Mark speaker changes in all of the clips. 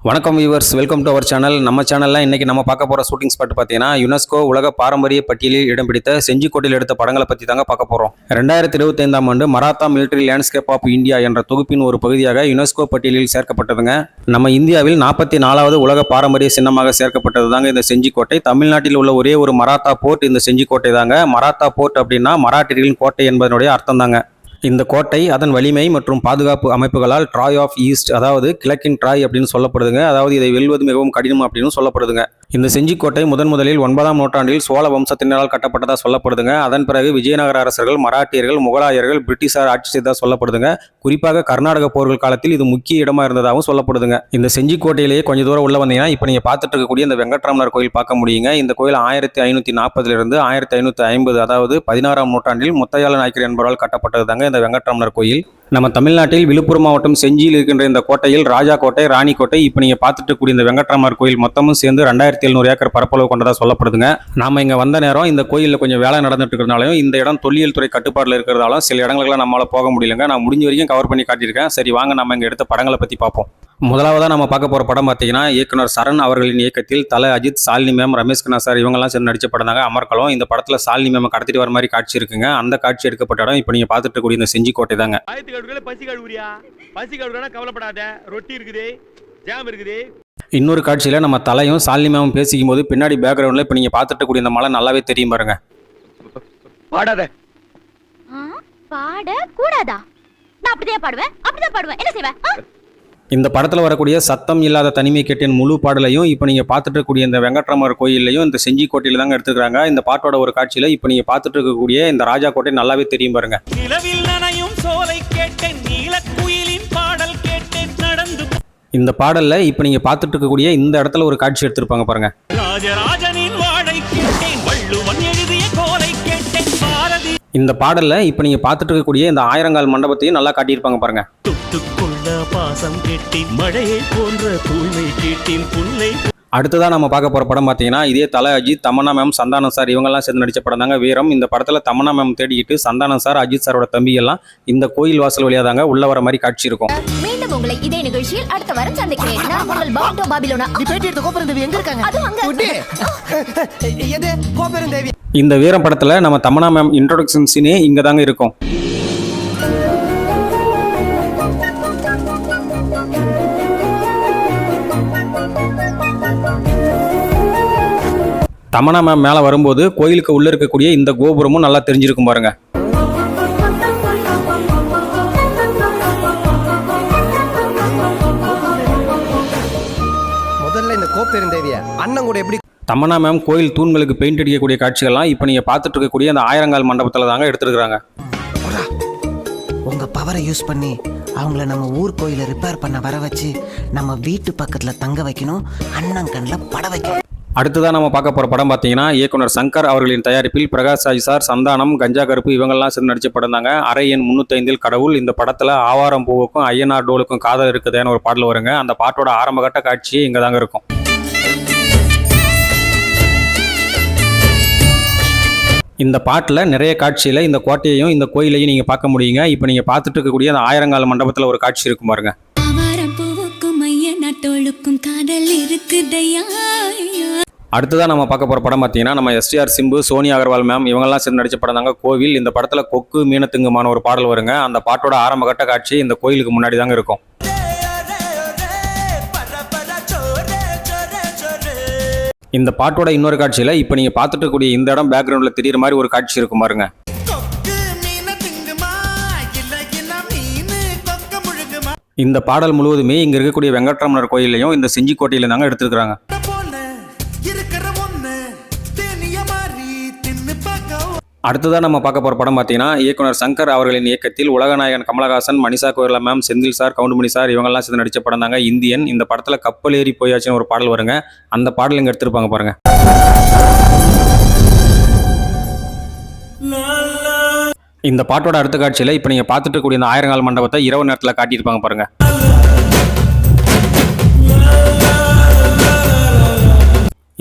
Speaker 1: வணக்கம் viewers, welcome to our channel. நம்ம சேனலில் இன்றைக்கி நம்ம பார்க்க போகிற ஷூட்டிங் ஸ்பாட் பார்த்தீங்கன்னா யுனெஸ்கோ உலக பாரம்பரிய பட்டியலில் இடம் பிடித்த செஞ்சிக்கோட்டையில் எடுத்த படங்களை பற்றி தாங்க பார்க்க போகிறோம். 2025ஆம் ஆண்டு Maratha military landscape of India என்ற தொகுப்பின் ஒரு பகுதியாக யுனெஸ்கோ பட்டியலில் சேர்க்கப்பட்டதுங்க. நம்ம இந்தியாவில் 44வது உலக பாரம்பரிய சின்னமாக சேர்க்கப்பட்டது தாங்க இந்த செஞ்சிக்கோட்டை. தமிழ்நாட்டில் உள்ள ஒரே ஒரு மராத்தா போர்ட் இந்த செஞ்சிக்கோட்டை தாங்க. மராத்தா போர்ட் அப்படின்னா மராட்டியர்களின் கோட்டை என்பதனுடைய அர்த்தம் தாங்க. இந்த கோட்டை அதன் வலிமை மற்றும் பாதுகாப்பு அமைப்புகளால் ட்ராய் ஆஃப் ஈஸ்ட், அதாவது கிழக்கின் ட்ராய் அப்படின்னு சொல்லப்படுதுங்க. அதாவது இதை வெல்வது மிகவும் கடினம் அப்படின்னு சொல்லப்படுதுங்க. இந்த செஞ்சிக்கோட்டை முதலில் 9ஆம் நூற்றாண்டில் சோழ வம்சத்தினரால் கட்டப்பட்டதாக சொல்லப்படுதுங்க. அதன் பிறகு விஜயநகர அரசர்கள், மராட்டியர்கள், முகலாயர்கள், பிரிட்டிஷார் ஆட்சி செய்ததாக சொல்லப்படுதுங்க. குறிப்பாக கர்நாடக போர்கள் காலத்தில் இது முக்கிய இடமா இருந்ததாகவும் சொல்லப்படுதுங்க. இந்த செஞ்சிக்கோட்டையிலேயே கொஞ்சம் தூரம் உள்ள வந்தீங்கன்னா இப்போ நீங்கள் பார்த்துட்டு இருக்கக்கூடிய இந்த வெங்கட்ராமர் கோயில் பார்க்க முடியுங்க. இந்த கோயில் 1540 1550, அதாவது 16ஆம் நூற்றாண்டில் முத்தையால நாயக்கர் என்பவரால் கட்டப்பட்டது தாங்க இந்த வெங்கட்ராமர் கோயில். நம்ம தமிழ்நாட்டில் விழுப்புரம் மாவட்டம் செஞ்சியில் இருக்கின்ற இந்த கோட்டையில் ராஜா கோட்டை, ராணி கோட்டை, இப்போ நீங்கள் பார்த்துட்டு கூடிய இந்த வெங்கட்ராமர் கோயில் மொத்தமும் சேர்ந்து 2700 ஏக்கர் பரப்பளவு கொண்டதாக சொல்லப்படுதுங்க. நாம இங்கே வந்த நேரம் இந்த கோயிலில் கொஞ்சம் வேலை நடந்துட்டு இருக்கிறதுனாலையும் இந்த இடம் தொல்லியல் துறை கட்டுப்பாட்டில் இருக்கிறதாலும் சில இடங்களுக்குலாம் நம்மளால போக முடியலங்க. நான் முடிஞ்ச வரைக்கும் கவர் பண்ணி காட்டியிருக்கேன். சரி, வாங்க நம்ம இங்கே எடுத்த படங்களை பற்றி பார்ப்போம். முதலாவதாக நம்ம பார்க்க போகிற படம் பார்த்தீங்கன்னா இயக்குனர் சரண் அவர்களின் இயக்கத்தில் தல அஜித், சாலினி மேம், ரமேஷ் கண்ணா சார் இவங்கெல்லாம் சேர்ந்து நடிச்ச படம் தாங்க அமர்கலம். இந்த படத்தில் சாலினி மேம் கடத்திட்டு வர மாதிரி காட்சி இருக்குங்க. அந்த காட்சி எடுக்கப்பட்ட இடம் இப்போ நீங்கள் பார்த்துட்டு கூடிய இந்த செஞ்சிக்கோட்டை தாங்க. இன்னொரு காட்சியில நம்ம தலையும் சாலினி மேமும் பேசிக்கும் போது பின்னாடி பேக்ரவுண்ட்ல இப்ப நீங்க பார்த்துட்டு கூடிய இந்த மலை நல்லாவே தெரியும் பாருங்க.
Speaker 2: பாடாத.
Speaker 3: பாட கூடாதா? நான் அப்படிதான் பாடுவேன். என்ன செய்வேன்?
Speaker 1: இந்த படத்துல வரக்கூடிய சத்தம் இல்லாத தனிமை கேட்டின் முழு பாடலையும் இப்ப நீங்க பார்த்துட்டு இருக்கக்கூடிய இந்த வெங்கட்ராமர் கோயிலையும் இந்த செஞ்சிக்கோட்டையில தாங்க எடுத்துக்கிறாங்க. இந்த பாட்டோட ஒரு காட்சியில இப்ப நீங்க பார்த்துட்டு இருக்கக்கூடிய இந்த ராஜா கோட்டை நல்லாவே தெரியும் பாருங்க. இந்த பாடல்ல இப்ப நீங்க பார்த்துட்டு இருக்கக்கூடிய இந்த இடத்துல ஒரு காட்சி எடுத்திருப்பாங்க பாருங்க. இந்த பாடல்ல இப்ப நீங்க பார்த்துட்டு இருக்கக்கூடிய இந்த ஆயிரங்கால் மண்டபத்தையும் நல்லா காட்டியிருப்பாங்க பாருங்க. அடுத்ததா நம்ம பார்க்க போற படம் பார்த்தீங்கன்னா இதே தல அஜித், தமன்னா மேம், சந்தானம் சார் இவங்கெல்லாம் சேர்ந்து நடிச்ச படம் தாங்க வீரம். இந்த படத்துல தமன்னா மேம் தேடிக்கிட்டு சந்தானம் சார், அஜித் சாரோட தம்பி எல்லாம் இந்த கோயில் வாசல் வழியா தாங்க உள்ள வர மாதிரி காட்சி இருக்கும்.
Speaker 3: மீண்டும் உங்களை இதே நிகழ்ச்சியில் அடுத்த வாரம் சந்திக்கிறேன். நான் உங்கள் பாண்டோ பாபிலோனா.
Speaker 2: நீ பேட்டி எடுத்த கோபரந்தேவி எங்க இருக்காங்க?
Speaker 3: அது அங்க.
Speaker 2: எது கோபரந்தேவி?
Speaker 1: இந்த வீரம் படத்துல நம்ம தமன்னா மேம் இன்ட்ரோடக்ஷன் சீனே இங்க தாங்க இருக்கும். தமன்னா மேம் மேலே வரும்போது கோயிலுக்கு உள்ள இருக்கக்கூடிய இந்த கோபுரமும் நல்லா தெரிஞ்சிருக்கும் பாருங்க.
Speaker 2: முதல்ல இந்த கோபெருந்தேவிய அண்ணன் கூட எப்படி
Speaker 1: தமன்னா மேம் கோயில் தூண்களுக்கு பெயிண்ட் அடிக்கக்கூடிய காட்சிகள்லாம் இப்போ நீங்கள் பார்த்துட்டு இருக்கக்கூடிய அந்த ஆயிரங்கால் மண்டபத்தில் தாங்க எடுத்துருக்காங்க.
Speaker 4: உங்க பவரை யூஸ் பண்ணி அவங்கள நம்ம ஊர் கோயிலை ரிப்பேர் பண்ண வர வச்சு நம்ம வீட்டு பக்கத்தில் தங்க வைக்கணும், அண்ணன் கண்ணில் பட வைக்கணும்.
Speaker 1: அடுத்ததான் நம்ம பார்க்க போகிற படம் பார்த்தீங்கன்னா இயக்குனர் சங்கர் அவர்களின் தயாரிப்பில் பிரகாஷ் ராஜ் சார், சந்தானம், கஞ்சா கருப்பு இவங்கெல்லாம் சேர்ந்து நடிச்ச படம் தாங்க அறை எண் 305 கடவுள். இந்த படத்தில் ஆவாரம் பூவுக்கும் ஐயனார் டோலுக்கும் காதல் இருக்குதுன்னு ஒரு பாடல் வருங்க. அந்த பாட்டோட ஆரம்பகட்ட காட்சி இங்கே தாங்க இருக்கும். இந்த பாட்டில் நிறைய காட்சியில் இந்த கோட்டையையும் இந்த கோயிலையும் நீங்கள் பார்க்க முடியுங்க. இப்போ நீங்கள் பார்த்துட்டு இருக்கக்கூடிய அந்த ஆயிரங்கால் மண்டபத்தில் ஒரு காட்சி இருக்கும் பாருங்க. அடுத்ததான் நம்ம பார்க்க போகிற படம் பார்த்தீங்கன்னா நம்ம எஸ்டிஆர் சிம்பு, சோனியா அகர்வால் மேம் இவங்கெல்லாம் சேர்ந்து நடிச்ச படம் தாங்க கோவில். இந்த படத்தில் கொக்கு மீனத்துங்குமான ஒரு பாடல் வருங்க. அந்த பாட்டோட ஆரம்பகட்ட காட்சி இந்த கோயிலுக்கு முன்னாடி தாங்க இருக்கும். இந்த பாட்டோட இன்னொரு காட்சியில் இப்போ நீங்கள் பார்த்துட்டு கூடிய இந்த இடம் பேக்ரவுண்டில் தெரியுற மாதிரி ஒரு காட்சி இருக்கும் பாருங்க. இந்த பாடல் முழுவதுமே இங்கே இருக்கக்கூடிய வெங்கட்ராமர் கோயிலையும் இந்த செஞ்சிக்கோட்டையில தாங்க எடுத்துருக்காங்க. அடுத்ததான் நம்ம பார்க்க போகிற படம் பார்த்தீங்கன்னா இயக்குனர் சங்கர் அவர்களின் இயக்கத்தில் உலகநாயகன் கமலஹாசன், மனிஷா கோயிலா மேம், செந்தில் சார், கவுண்டுமணி சார் இவங்கெல்லாம் சேர்ந்து நடிச்ச படம் தாங்க இந்தியன். இந்த படத்தில் கப்பல் ஏறி போயாச்சுன்னு ஒரு பாடல் வருங்க. அந்த பாடல் இங்கே எடுத்திருப்பாங்க பாருங்க. இந்த பாட்டோட அடுத்த காட்சியில் இப்போ நீங்கள் பார்த்துட்டு கூடிய இந்த ஆயிரங்கால் மண்டபத்தை இரவு நேரத்தில் காட்டியிருப்பாங்க பாருங்க.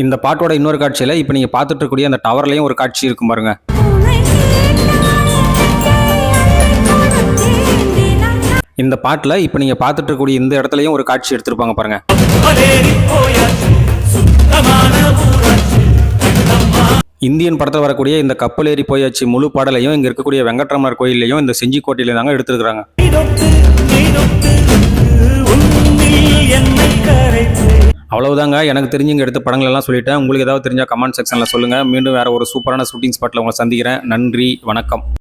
Speaker 1: இந்த பாட்டோட இன்னொரு காட்சியில் இப்போ நீங்கள் பார்த்துட்டு இருக்கக்கூடிய அந்த டவர்லையும் ஒரு காட்சி இருக்கும் பாருங்க. இந்த பாட்டில் இப்போ நீங்கள் பார்த்துட்டு இருக்கக்கூடிய இந்த இடத்துலையும் ஒரு காட்சி எடுத்திருப்பாங்க பாருங்க. இந்தியன் படத்தில் வரக்கூடிய இந்த கப்பலேறி போயாச்சு முழு பாடலையும் இங்கே இருக்கக்கூடிய வெங்கட்ரமணர் கோயிலையும் இந்த செஞ்சிக்கோட்டையில தாங்க எடுத்துருக்காங்க. அவ்வளவுதாங்க, எனக்கு தெரிஞ்சு இங்கே எடுத்த படங்கள் எல்லாம் சொல்லிட்டேன். உங்களுக்கு ஏதாவது தெரிஞ்சால் கமெண்ட் செக்ஷனில் சொல்லுங்கள். மீண்டும் வேறு ஒரு சூப்பரான ஷூட்டிங் ஸ்பாட்டில் உங்களை சந்திக்கிறேன். நன்றி, வணக்கம்.